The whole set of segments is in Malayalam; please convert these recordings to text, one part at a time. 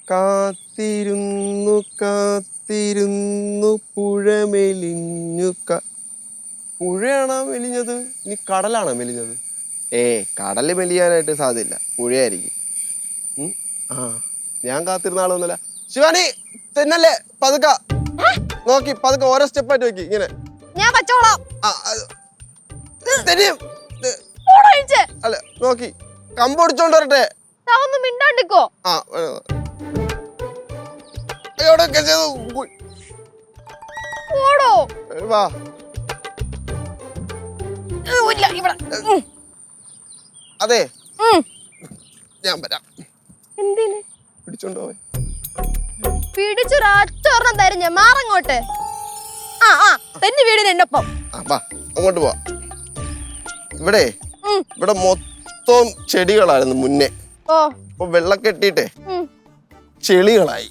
കാത്തിരുന്നു കാത്തിരുന്നു പുഴ മെലിഞ്ഞു പുഴയാണോ മെലിഞ്ഞത് ഇനി കടലാണോ മെലിഞ്ഞത്? കടല് മെലിയാനായിട്ട് സാധ്യമില്ല, പുഴയായിരിക്കും. ആ ഞാൻ കാത്തിരുന്ന ആളൊന്നുമല്ല. ശിവാനി തെന്നല്ലേ, പതുക്ക നോക്കി, പതുക്കെ ഓരോ സ്റ്റെപ്പായിട്ട് നോക്കി ഇങ്ങനെ. ഞാൻ പച്ചോളാം. അല്ല നോക്കി കമ്പ് ഒടിച്ചോണ്ട് വരട്ടെ. മിണ്ടാണ്ടിക്കോ. വാ അതെ ഞാൻ വരാം. എന്തിന് പിടിച്ചോണ്ടോ? പിടിച്ചൊരൊറ്റൊരെണ്ണം തരും ഞാൻ. മാറങ്ങോട്ട്. തെന്നി വീടിന് എന്റെ ഒപ്പം. അങ്ങോട്ട് പോവാ. ഇവിടെ ഇവിടെ മൊത്തം ചെടികളായിരുന്നു മുന്നേ. അപ്പൊ വെള്ളം കെട്ടിട്ടെ ചെളികളായി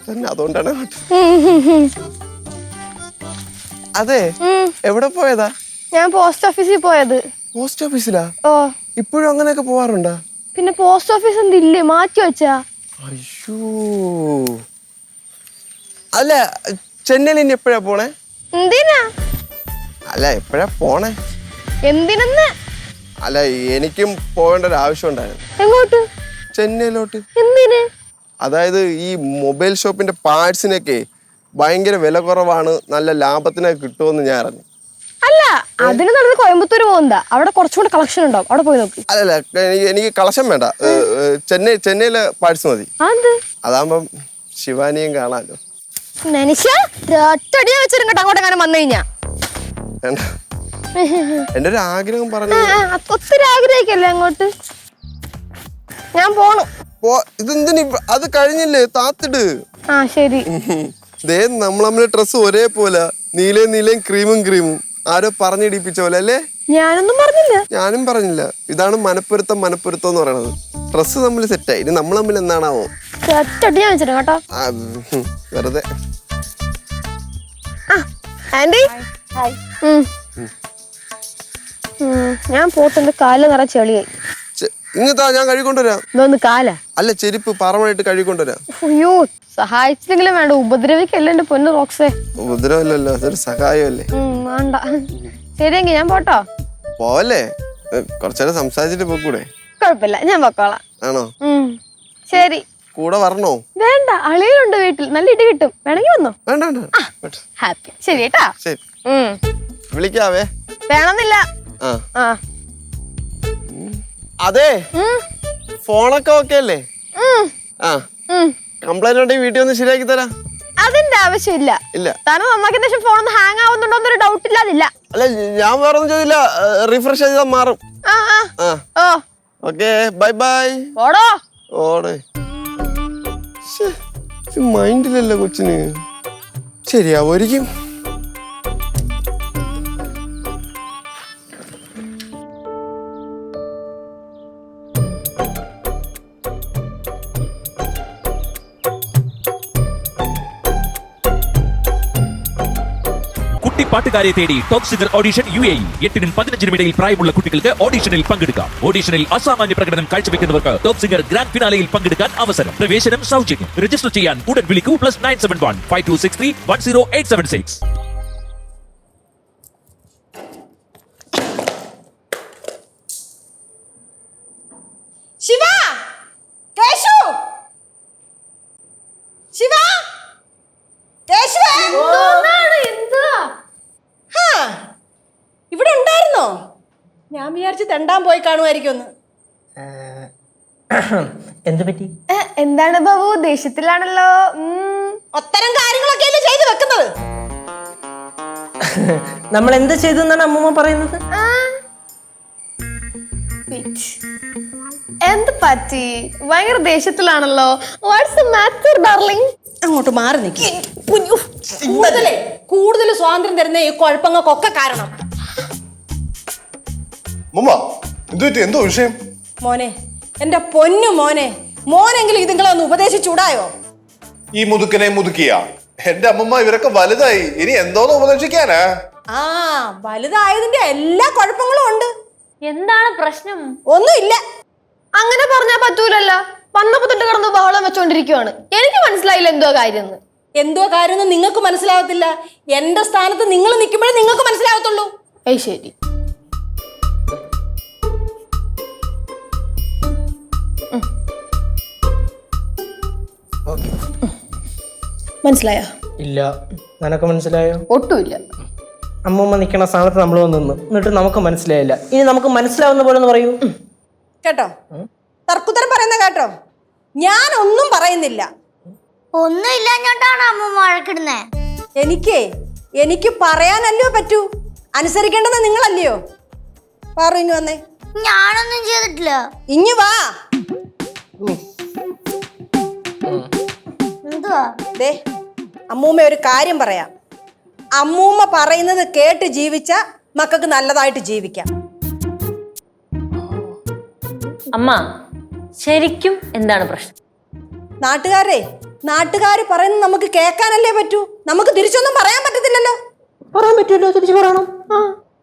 തന്നെ. അതുകൊണ്ടാണ്. അതെ എവിടെ പോയതാ? ഞാൻ പോസ്റ്റ് ഓഫീസിൽ പോയത്. പോസ്റ്റ് ഓഫീസിലാ? ഇപ്പോഴും അങ്ങനെയൊക്കെ പോവാറുണ്ടോ? പിന്നെ പോസ്റ്റ് ഓഫീസ് എന്തില്ലേ, മാറ്റി വെച്ചാ? അയ്യോ, അല്ല ചെന്നൈയിൽ ഇനി എപ്പോഴാ പോണേ? എന്തിനാ? അല്ല എപ്പോഴാ പോണേ? എന്തിനെന്ന്? അല്ല എനിക്കും പോകേണ്ട ഒരു ആവശ്യം ഉണ്ടായിരുന്നു. എങ്ങോട്ട്? ചെന്നൈയിലോട്ട്. എന്തിന്? അതായത് ഈ മൊബൈൽ ഷോപ്പിന്റെ പാർട്സിനൊക്കെ ഭയങ്കര വില കുറവാണ്, നല്ല ലാഭത്തിനൊക്കെ കിട്ടുമെന്ന് ഞാൻ അറിഞ്ഞു. അല്ല അതിന് നടന്ന് കോയമ്പത്തൂർ പോകുന്നതാ. അവിടെ കുറച്ചുകൂടെ കളക്ഷൻ ഉണ്ടാവും, അവിടെ പോയി നോക്കി. അല്ലല്ല എനിക്ക് കളക്ഷൻ വേണ്ട, ചെന്നൈയിലെ പാർട്സ് മതി. അതാകുമ്പം ശിവാനിയും കാണാലോ. അങ്ങോട്ടെങ്ങാനും വന്നു കഴിഞ്ഞാ എന്റെ ഒരു ആഗ്രഹം പറഞ്ഞു. ഒത്തിരി ആഗ്രഹിക്കല്ലേ അങ്ങോട്ട്. ഞാൻ പോണു. ഇതെന്തിന് അത് കഴിഞ്ഞില്ലേ, താത്തിട്. ശരി. ദേ നമ്മൾ ഡ്രസ് ഒരേപോലെ, നീലയും ക്രീമും ആരോ പറഞ്ഞിടിപ്പിച്ച പോലെ അല്ലേ? ഞാനൊന്നും പറഞ്ഞില്ല. ഞാനും പറഞ്ഞില്ല. ഇതാണ് മനപ്പൊരുത്തം എന്ന് പറയണത്. ഡ്രസ് തമ്മിൽ സെറ്റായി. ഇനി നമ്മൾ തമ്മിൽ എന്താണാവോ? കേട്ടോ വെറുതെ. ആന്റി ഞാൻ പോട്ടെന്റെ കാല് നിറ ചെളിയായി. ഇങ്ങത്താ ഞാൻ കഴുകൊണ്ടുവരാം. കാല അല്ല ചെരുപ്പ് പറമായിട്ട് കഴുകൊണ്ടുവരാം. അയ്യോ സഹായിച്ചെങ്കിലും വേണ്ട, ഉപദ്രവിക്കല്ലേ എന്റെ പൊന്നു റോക്സേ. ഉപദ്രവമല്ലല്ലോ, അതൊരു സഹായമല്ലേ. വേണ്ട. ശരിയെങ്കിൽ ഞാൻ പോട്ടോ. പോലെ കുറച്ചേരം സംസാരിച്ചിട്ട് പോക്കൂടെ? കുഴപ്പമില്ല, ഞാൻ പൊക്കോളാം. ആണോ? ശരി. കൂടെ വരണോ? വേണ്ട, അളിയനുണ്ട് വീട്ടിൽ, നല്ല ഇടി കിട്ടും, വേണമെങ്കിൽ വന്നോ. വേണ്ട. ഹാപ്പി. ശരി കേട്ടാ. ശരി വിളിക്കാവേ. വേണമെന്നില്ല. അതെ ഫോണൊക്കെ ഓക്കെ അല്ലേ? കംപ്ലൈന്റ് ഉണ്ടെങ്കിൽ വീട്ടിൽ ഒന്ന് ശരിയാക്കി തരാം. അതിന്റെ ആവശ്യമില്ല. ഇല്ല. താനും നന്നാക്കിയ ശേഷം ഫോൺ ഒന്ന് ഹാങ് ആവുന്നുണ്ടോ എന്നൊരു ഡൗട്ട് ഇല്ലാതില്ല. അല്ല ഞാൻ വേറെ ഒന്നും ചെയ്തില്ല, റിഫ്രഷ് ചെയ്താൽ മാറും. Okay bye bye. ഓടെ മൈൻഡിലല്ല കൊച്ചിന്. ശരിയാവുമായിരിക്കും. പാട്ടുകാരെ തേടി ടോപ്പ് സിംഗർ ഓഡിഷൻ UAE. 8-നും 15-നും ഇടയിൽ പ്രായമുള്ള കുട്ടികൾക്ക് ഓഡിഷനിൽ പങ്കെടുക്കാം. ഓഡിഷനിൽ അസാമാന്യ പ്രകടനം കാഴ്ചവെക്കുന്നവർക്ക് ടോപ്പ് സിംഗർ ഗ്രാൻഡ് ഫിനാലയിൽ പങ്കെടുക്കാൻ അവസരം. പ്രവേശനം സൗജന്യം. രജിസ്റ്റർ ചെയ്യാൻ ഉടൻ വിളിക്കൂ. +971 5263 10876. ശിവ, കേശു, ശിവ, കേശു, ഇവിടെ ഉണ്ടായിരുന്നോ? ഞാൻ വിചാരിച്ചു തെണ്ടാൻ പോയി കാണുമായിരിക്കും. എന്ത് പറ്റി? എന്താണ് ബാബു, ദേഷ്യത്തിലാണല്ലോ? അത്തരം കാര്യങ്ങളൊക്കെ ചെയ്തു വെക്കുന്നത്. നമ്മൾ എന്ത് ചെയ്തു എന്നാണ് അമ്മൂമ്മ പറയുന്നത്? എന്ത് പറ്റി? ഭയങ്കര ദേഷ്യത്തിലാണല്ലോ. What's the matter darling? അങ്ങോട്ട് മാറി നിൽക്കി. കൂടുതൽ സ്വാതന്ത്ര്യം തരുന്ന ഈ കുഴപ്പങ്ങൾക്കൊക്കെ കാരണം എന്തോ വിഷയം? മോനെ, എന്റെ പൊന്നു മോനെങ്കിലും ഇതുങ്ങളെ ഒന്ന് ഉപദേശിച്ചൂടായോ? ഈ മുതുക്കനെ മുതുക്കിയ എന്റെ അമ്മമ്മ ഇവരൊക്കെ വലുതായി, ഇനി എന്തോന്ന് ഉപദേശിക്കാനാ? വലുതായതിന്റെ എല്ലാ കുഴപ്പങ്ങളും ഉണ്ട്. എന്താണ് പ്രശ്നം? ഒന്നുമില്ല. അങ്ങനെ പറഞ്ഞാ പറ്റൂലല്ലോ. വന്നപ്പോ തൊട്ട് കിടന്ന് ബഹളം വെച്ചോണ്ടിരിക്കുവാണ്. എനിക്ക് മനസ്സിലായില്ല എന്തോ കാര്യം. എന്തോ കാര്യം നിങ്ങൾക്ക് മനസ്സിലാവത്തില്ല. എന്റെ സ്ഥാനത്ത് നിങ്ങൾ നിൽക്കുമ്പോഴേ നിങ്ങൾക്ക് മനസ്സിലാവത്തുള്ളൂ. ഏയ് ശരി. മനസ്സിലായോ? ഇല്ല. നിനക്ക് മനസ്സിലായോ? ഒട്ടുമില്ല. അമ്മൂമ്മ നിൽക്കണ സ്ഥാനത്ത് നമ്മൾ നിന്ന് എന്നിട്ട് നമുക്ക് മനസ്സിലായില്ല. ഇനി നമുക്ക് മനസ്സിലാവുന്ന പോലെ ഒന്ന് പറയൂ. കേട്ടോ, തർക്കുത്തരം പറയുന്ന കേട്ടോ. ഞാൻ ഒന്നും പറയുന്നില്ല. ഒന്നും ഇല്ലാഞ്ഞോണ്ടാണ് അമ്മൂമ്മ വഴക്കിടുന്നേ. എനിക്ക് പറയാനല്ലയോ പറ്റൂ. അനുസരിക്കേണ്ടത് നിങ്ങളല്ലയോ? പറഞ്ഞു വന്നേ. ഞാനൊന്നും ചെയ്തിട്ടില്ല. ഇഞ്ഞു വാ. എന്തുവാ? ദേ, അമ്മൂമ്മ ഒരു കാര്യം പറയാം. അമ്മൂമ്മ പറയുന്നത് കേട്ട് ജീവിച്ച മക്കൾക്ക് നല്ലതായിട്ട് ജീവിക്കാം. അമ്മ ശരിക്കും എന്താണ് പ്രശ്നം? നാട്ടുകാര് പറയുന്നത് നമുക്ക് കേൾക്കാനല്ലേ പറ്റൂ. നമുക്ക് തിരിച്ചൊന്നും പറയാൻ പറ്റത്തില്ലല്ലോ. പറയാൻ പറ്റുമല്ലോ, തിരിച്ചു പറയണം.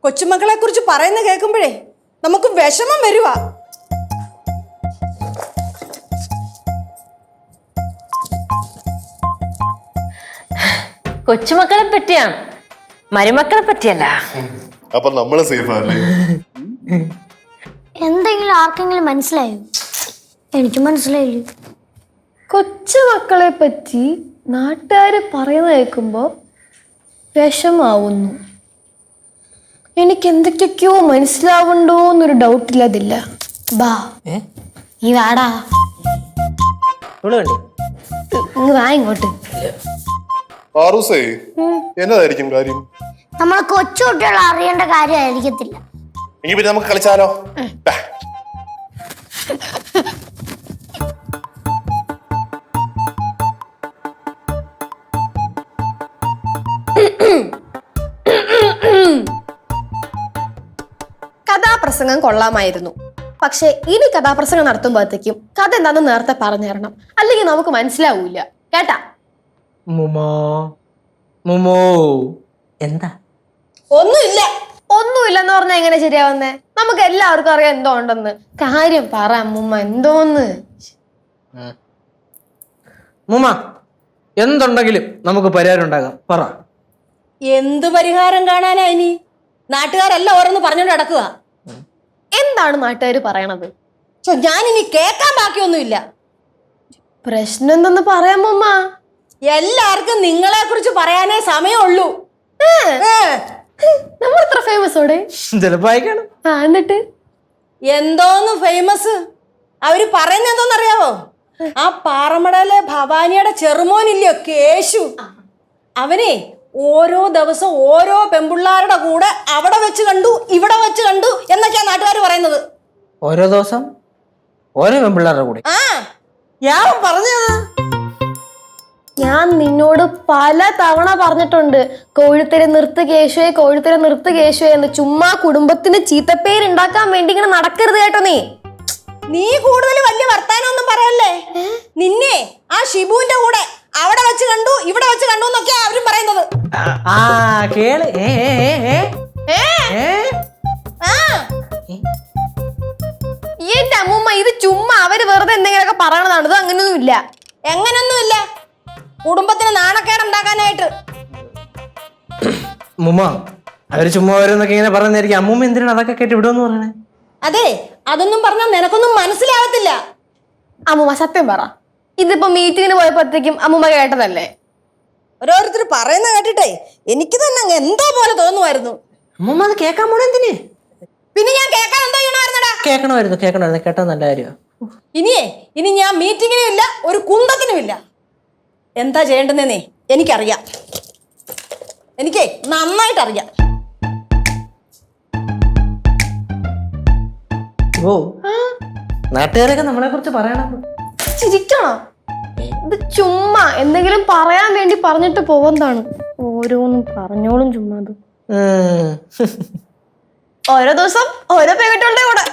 കൊച്ചുമക്കളെ കുറിച്ച് പറയുന്ന കേൾക്കുമ്പോഴേ നമുക്ക് വിഷമം വരുവാ. കൊച്ചുമക്കളെ പറ്റിയാണ്, മരുമക്കളെ പറ്റിയല്ല. അപ്പൊ നമ്മള് സേഫ് അല്ലേ? എന്തെങ്കിലും ആർക്കെങ്കിലും മനസ്സിലായോ? എനിക്ക് മനസ്സിലായില്ല. കൊച്ചുമക്കളെ പറ്റി നാട്ടുകാര് പറയുന്ന കേൾക്കുമ്പോ വിഷമാവുന്നു. എനിക്ക് എന്തൊക്കെയൊക്കെയോ മനസ്സിലാവുണ്ടോ എന്നൊരു ഡൗട്ടില്ലതില്ല. ബാ ഈ വാടാ, ഇങ്ങ് വാ ഇങ്ങോട്ട്. പാറൂസേ, എന്നതായിരിക്കും കാര്യം? നമ്മൾ കൊച്ചു കുട്ടികൾ അറിയേണ്ട കാര്യമായിരിക്കത്തില്ല. എങ്കിൽ പിന്നെ നമുക്ക് കളിച്ചാലോ? കഥാപ്രസംഗം കൊള്ളാമായിരുന്നു. പക്ഷെ ഇനി കഥാപ്രസംഗം നടത്തുമ്പോഴത്തേക്കും കഥ എന്താന്ന് നേരത്തെ പറഞ്ഞു തരണം, അല്ലെങ്കിൽ നമുക്ക് മനസ്സിലാവൂല. കേട്ടാ? എന്താ? ഒന്നുമില്ലെന്ന് പറഞ്ഞാൽ എങ്ങനെ ശരിയാവുന്നേ? നമുക്ക് എല്ലാവർക്കും അറിയാം എന്തോ ഉണ്ടെന്ന്. കാര്യം പറ അമ്മൂമ്മ, എന്തോന്ന്? മുമ്മ, എന്തുണ്ടെങ്കിലും നമുക്ക് പരിഹാരം ഉണ്ടാകാം. പറ. എന്ത് പരിഹാരം കാണാനാ ഇനി? നാട്ടുകാരെല്ലാം ഓരോന്ന് പറഞ്ഞോണ്ട് നടക്കുക. എന്താണ് നാട്ടുകാർ പറയണത്? ഞാനിനി കേൾക്കാൻ ബാക്കിയൊന്നുമില്ല. പ്രശ്നം എന്തെന്ന് പറയാമമ്മ? എല്ലാവർക്കും നിങ്ങളെ കുറിച്ച് പറയാനേ സമയമുള്ളൂ. നമ്മൾ ഇത്ര ഫേമസ് ഓടെ ചിലപ്പോ അയക്കാണ്. എന്നിട്ട് എന്തോന്ന് ഫേമസ്? അവര് പറയുന്ന എന്തോന്നറിയാവോ? ആ പാറമടയിലെ ഭവാനിയുടെ ചെറുമോനില്ലയോ കേശു, അവനെ ഓരോ ദിവസം ഓരോ പെൺപിള്ളാരുടെ കൂടെ അവിടെ വെച്ച് കണ്ടു, ഇവിടെ വെച്ച് കണ്ടു എന്നൊക്കെയാ നാട്ടുകാർ പറയുന്നത്. ഓരോ ദിവസം ഓരോ പെൺപിള്ളാരുടെ കൂടെ? ഞാൻ പറഞ്ഞത്. ഞാൻ നിന്നോട് പല തവണ പറഞ്ഞിട്ടുണ്ട്, കോഴിത്തര നിർത്ത് കേശുവേ, കോഴിത്തര നിർത്ത് കേശുവേ എന്ന്. ചുമ്മാ കുടുംബത്തിന് ചീത്തപ്പേരുണ്ടാക്കാൻ വേണ്ടി ഇങ്ങനെ നടക്കരുത് കേട്ടോ. നീ കൂടുതൽ വലിയ വർത്താനം ഒന്നും പറയല്ലേ. നിന്നെ ആ ഷിബുവിന്റെ കൂടെ അവിടെ വെച്ച് കണ്ടു, ഇവിടെ വെച്ച് കണ്ടു എന്നൊക്കെയാ അവരും പറയുന്നത്. എന്റെ അമ്മൂമ്മ, ഇത് ചുമ്മാ അവര് വെറുതെ എന്തെങ്കിലുമൊക്കെ പറയണതാണ്. ഇത് അങ്ങനെയൊന്നുമില്ല. എങ്ങനെയൊന്നുമില്ല. കുടുംബത്തിന് നാണക്കേട് ഉണ്ടാക്കാനായിട്ട്. മുമ്മ, അവര് ചുമ്മാ ഓരോന്നൊക്കെ ഇങ്ങനെ പറയുന്നതായിരിക്കും. അമ്മൂമ്മ എന്തിനാണ് അതൊക്കെ കേട്ട് വിടുമെന്ന് പറയണേ? അതെ, അതൊന്നും പറഞ്ഞാൽ നിനക്കൊന്നും മനസ്സിലാവത്തില്ല. അമ്മൂമ്മ സത്യം പറ, ഇതിപ്പോ മീറ്റിങ്ങിന് പോയപ്പോഴത്തേക്കും അമ്മൂമ്മ കേട്ടതല്ലേ? ഓരോരുത്തർ പറയുന്ന കേട്ടിട്ടേ എനിക്ക് തന്നെ അങ്ങ് എന്തോ പോലെ തോന്നുമായിരുന്നു. അമ്മൂമ്മ അത് കേൾക്കാൻ പോണേ എന്തിന്? പിന്നെ ഞാൻ കേൾക്കാൻ എന്തോ ചെയ്യണമായിരുന്നടാ? കേൾക്കണമായിരുന്നു. കേട്ടാ നല്ല കാര്യമാണ്. ഇനി ഞാൻ മീറ്റിങ്ങിനും ഇല്ല, ഒരു കുന്തത്തിനും ഇല്ല. എന്താ ചെയ്യേണ്ടതെന്നേ എനിക്കറിയാം. എനിക്ക് നന്നായിട്ടറിയാം. ഓ, നാട്ടുകാരൊക്കെ നമ്മളെ കുറിച്ച് പറയണം. ചിരിക്കണോ? ഇത് ചുമ്മാ എന്തെങ്കിലും പറയാൻ വേണ്ടി പറഞ്ഞിട്ട് പോകുന്നതാണ്. ഓരോന്നും പറഞ്ഞോളും ചുമ്മാ. അത് ഓരോ ദിവസം ഓരോ പെൺകുട്ടികളുടെ കൂടെ.